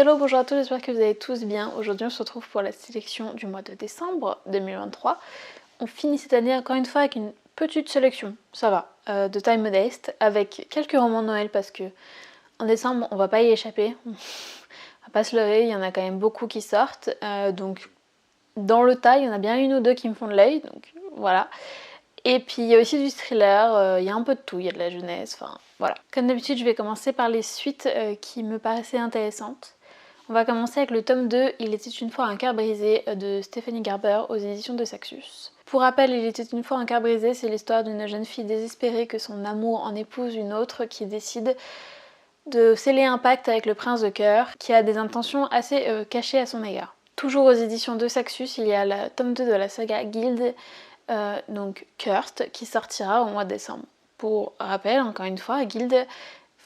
Hello, bonjour à tous, j'espère que vous allez tous bien. Aujourd'hui on se retrouve pour la sélection du mois de décembre 2023. On finit cette année encore une fois avec une petite sélection, ça va, de taille modeste, avec quelques romans de Noël parce que en décembre on va pas y échapper, on va pas se leurrer, il y en a quand même beaucoup qui sortent, donc dans le tas il y en a bien une ou deux qui me font de l'œil, donc voilà. Et puis il y a aussi du thriller, il y a un peu de tout, il y a de la jeunesse, enfin voilà. Comme d'habitude je vais commencer par les suites qui me paraissaient intéressantes. On va commencer avec le tome 2, Il était une fois un cœur brisé de Stephanie Garber aux éditions de Saxus. Pour rappel, Il était une fois un cœur brisé, c'est l'histoire d'une jeune fille désespérée que son amour en épouse une autre qui décide de sceller un pacte avec le prince de cœur qui a des intentions assez cachées à son égard. Toujours aux éditions de Saxus, il y a le tome 2 de la saga Guild, donc Cursed, qui sortira au mois de décembre. Pour rappel, encore une fois, Guild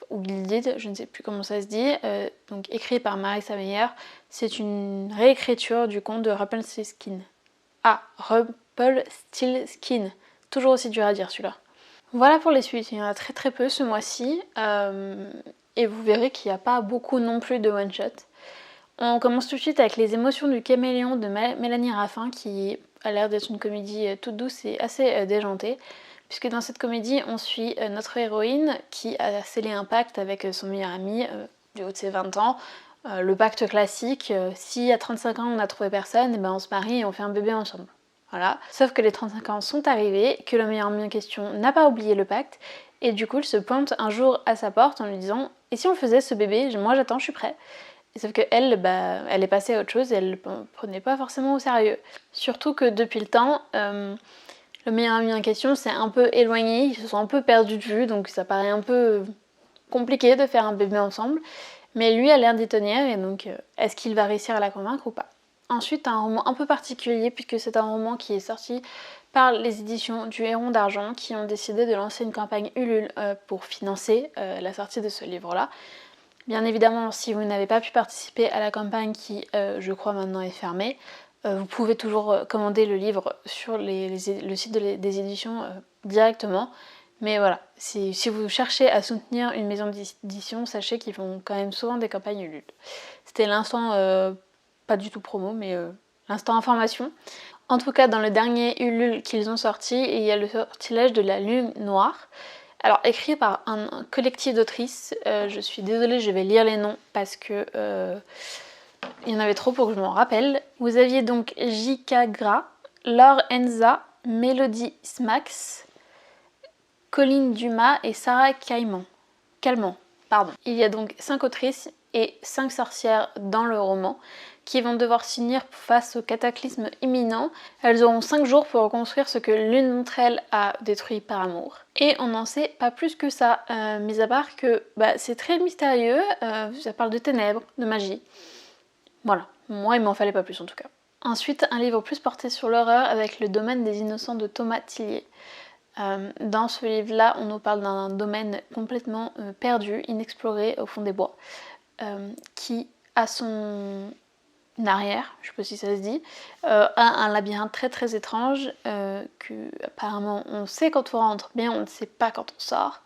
ou Gilded, je ne sais plus comment ça se dit, donc écrit par Marissa Meyer, c'est une réécriture du conte de Rumpelstiltskin. Ah, Rumpelstiltskin, toujours aussi dur à dire celui-là. Voilà pour les suites, il y en a très très peu ce mois-ci, et vous verrez qu'il n'y a pas beaucoup non plus de one-shot. On commence tout de suite avec Les émotions du caméléon de Mélanie Raffin, qui a l'air d'être une comédie toute douce et assez déjantée, puisque dans cette comédie, on suit notre héroïne qui a scellé un pacte avec son meilleur ami du haut de ses 20 ans. Le pacte classique, si à 35 ans on n'a trouvé personne, et ben on se marie et on fait un bébé ensemble. Voilà. Sauf que les 35 ans sont arrivés, que le meilleur ami en question n'a pas oublié le pacte, et du coup il se pointe un jour à sa porte en lui disant « Et si on faisait ce bébé, moi j'attends, je suis prêt ». Sauf qu'elle, elle est passée à autre chose et elle ne prenait pas forcément au sérieux. Surtout que depuis le temps, le meilleur ami en question s'est un peu éloigné, ils se sont un peu perdus de vue, donc ça paraît un peu compliqué de faire un bébé ensemble. Mais lui a l'air d'y tenir, et donc est-ce qu'il va réussir à la convaincre ou pas? Ensuite, un roman un peu particulier, puisque c'est un roman qui est sorti par les éditions du Héron d'Argent, qui ont décidé de lancer une campagne Ulule pour financer la sortie de ce livre-là. Bien évidemment, si vous n'avez pas pu participer à la campagne qui, je crois, maintenant est fermée, vous pouvez toujours commander le livre sur le site des éditions directement. Mais voilà, si vous cherchez à soutenir une maison d'édition, sachez qu'ils font quand même souvent des campagnes Ulule. C'était l'instant, pas du tout promo, mais l'instant information. En tout cas, dans le dernier Ulule qu'ils ont sorti, il y a le sortilège de la lune noire. Alors, écrit par un collectif d'autrices, je suis désolée, je vais lire les noms parce que il y en avait trop pour que je m'en rappelle. Vous aviez donc J.K. Gras, Laure Enza, Mélodie Smax, Colline Dumas et Sarah Calment. Il y a donc 5 autrices et 5 sorcières dans le roman qui vont devoir s'unir face au cataclysme imminent. Elles auront 5 jours pour reconstruire ce que l'une d'entre elles a détruit par amour. Et on n'en sait pas plus que ça, mis à part que c'est très mystérieux, ça parle de ténèbres, de magie. Voilà, moi il m'en fallait pas plus en tout cas. Ensuite, un livre plus porté sur l'horreur avec Le domaine des innocents de Thomas Tillier. Dans ce livre-là, on nous parle d'un domaine complètement perdu, inexploré au fond des bois, qui a son arrière, je sais pas si ça se dit, a un labyrinthe très très étrange que apparemment on sait quand on rentre, mais on ne sait pas quand on sort.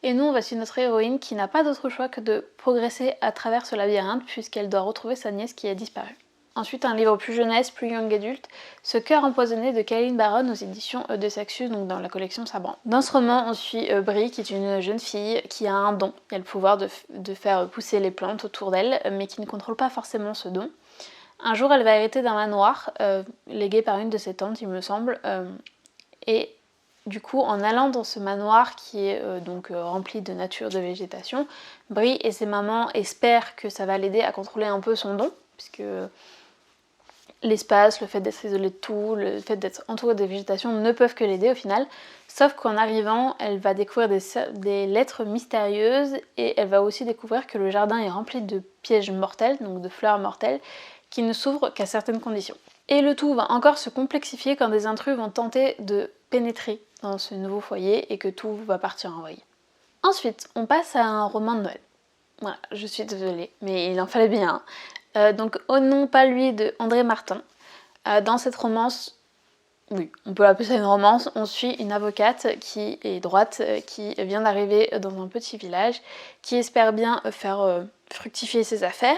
Et nous, on va suivre notre héroïne qui n'a pas d'autre choix que de progresser à travers ce labyrinthe puisqu'elle doit retrouver sa nièce qui a disparu. Ensuite, un livre plus jeunesse, plus young adulte, Ce cœur empoisonné de Kaline Baron aux éditions de Saxus, donc dans la collection Sabran. Dans ce roman, on suit Brie, qui est une jeune fille qui a un don. Elle a le pouvoir de faire pousser les plantes autour d'elle, mais qui ne contrôle pas forcément ce don. Un jour, elle va hériter d'un manoir, légué par une de ses tantes, il me semble, et du coup, en allant dans ce manoir qui est rempli de nature, de végétation, Brie et ses mamans espèrent que ça va l'aider à contrôler un peu son don, puisque l'espace, le fait d'être isolé de tout, le fait d'être entouré de végétation ne peuvent que l'aider au final. Sauf qu'en arrivant, elle va découvrir des lettres mystérieuses et elle va aussi découvrir que le jardin est rempli de pièges mortels, donc de fleurs mortelles, qui ne s'ouvrent qu'à certaines conditions. Et le tout va encore se complexifier quand des intrus vont tenter de pénétrer dans ce nouveau foyer et que tout va partir en vrille. Ensuite, on passe à un roman de Noël. Voilà, je suis désolée, mais il en fallait bien. Donc Au nom pas lui de André Martin. Dans cette romance, oui, on peut l'appeler ça une romance, on suit une avocate qui est droite, qui vient d'arriver dans un petit village, qui espère bien faire fructifier ses affaires.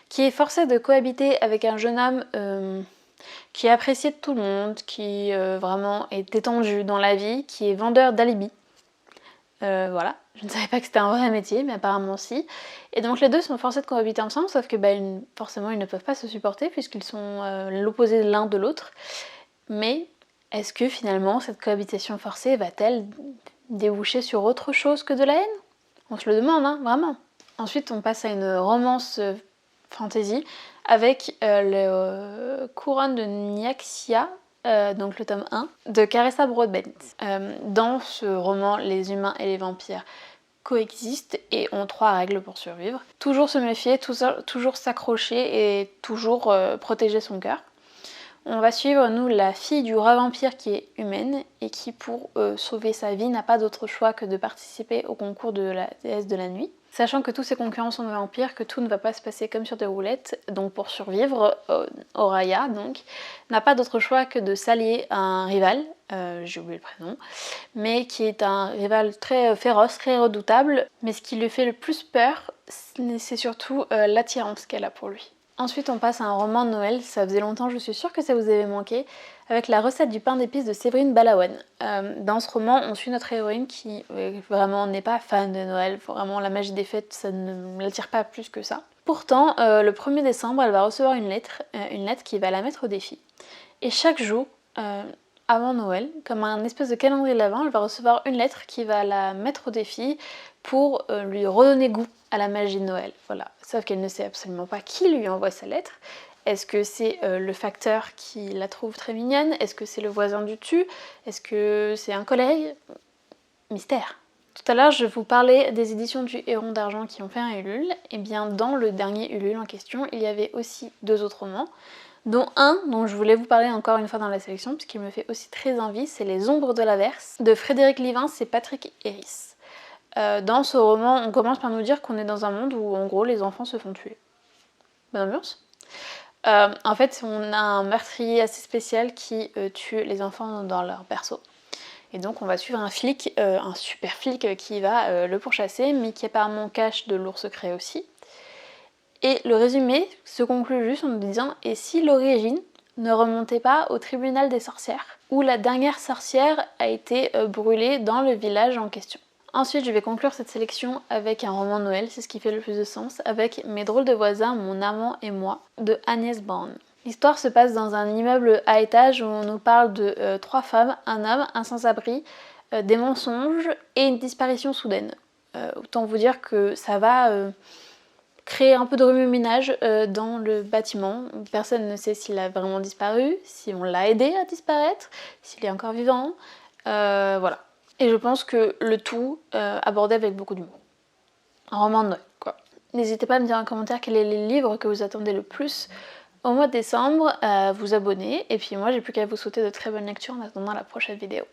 qui est forcé de cohabiter avec un jeune homme qui est apprécié de tout le monde, qui vraiment est étendu dans la vie, qui est vendeur d'alibi. Voilà, je ne savais pas que c'était un vrai métier, mais apparemment si. Et donc les deux sont forcés de cohabiter ensemble, sauf que forcément ils ne peuvent pas se supporter puisqu'ils sont l'opposé l'un de l'autre. Mais est-ce que finalement cette cohabitation forcée va-t-elle déboucher sur autre chose que de la haine? On se le demande, hein, vraiment. Ensuite on passe à une romance fantasy avec le Couronne de Nyaxia, donc le tome 1, de Carissa Broadbent. Dans ce roman, les humains et les vampires coexistent et ont 3 règles pour survivre. Toujours se méfier, toujours s'accrocher et toujours protéger son cœur. On va suivre, nous, la fille du roi vampire qui est humaine et qui, pour sauver sa vie, n'a pas d'autre choix que de participer au concours de la déesse de la nuit. Sachant que tous ses concurrents sont des vampires, que tout ne va pas se passer comme sur des roulettes, donc pour survivre, Oraya n'a pas d'autre choix que de s'allier à un rival, j'ai oublié le prénom, mais qui est un rival très féroce, très redoutable, mais ce qui lui fait le plus peur, c'est surtout l'attirance qu'elle a pour lui. Ensuite on passe à un roman de Noël, ça faisait longtemps, je suis sûre que ça vous avait manqué, avec la recette du pain d'épices de Séverine Balawan. Dans ce roman, on suit notre héroïne qui vraiment n'est pas fan de Noël, vraiment la magie des fêtes, ça ne l'attire pas plus que ça. Pourtant, le 1er décembre, elle va recevoir une lettre qui va la mettre au défi. Et chaque jour, avant Noël, comme un espèce de calendrier de l'Avent, elle va recevoir une lettre qui va la mettre au défi pour lui redonner goût à la magie de Noël. Voilà. Sauf qu'elle ne sait absolument pas qui lui envoie sa lettre. Est-ce que c'est le facteur qui la trouve très mignonne? Est-ce que c'est le voisin du dessus? Est-ce que c'est un collègue? Mystère. Tout à l'heure, je vous parlais des éditions du Héron d'Argent qui ont fait un Ulule. Et bien, dans le dernier Ulule en question, il y avait aussi 2 autres romans, dont un dont je voulais vous parler encore une fois dans la sélection, puisqu'il me fait aussi très envie, c'est Les Ombres de l'Averse, de Frédéric Livins et Patrick Héris. Dans ce roman, on commence par nous dire qu'on est dans un monde où, en gros, les enfants se font tuer. Bonne ambiance. En fait, on a un meurtrier assez spécial qui tue les enfants dans leur berceau. Et donc on va suivre un flic, un super flic qui va le pourchasser, mais qui apparemment cache de lourds secrets aussi. Et le résumé se conclut juste en nous disant « Et si l'origine ne remontait pas au tribunal des sorcières, où la dernière sorcière a été brûlée dans le village en question ?» Ensuite, je vais conclure cette sélection avec un roman de Noël, c'est ce qui fait le plus de sens, avec Mes drôles de voisins, mon amant et moi, de Agnès Braun. L'histoire se passe dans un immeuble à étage où on nous parle de 3 femmes, un homme, un sans-abri, des mensonges et une disparition soudaine. Autant vous dire que ça va créer un peu de remue-ménage dans le bâtiment. Personne ne sait s'il a vraiment disparu, si on l'a aidé à disparaître, s'il est encore vivant, voilà. Et je pense que le tout abordé avec beaucoup d'humour. Un roman de Noël, quoi. N'hésitez pas à me dire en commentaire quels sont les livres que vous attendez le plus au mois de décembre, à vous abonner, et puis moi j'ai plus qu'à vous souhaiter de très bonnes lectures en attendant la prochaine vidéo.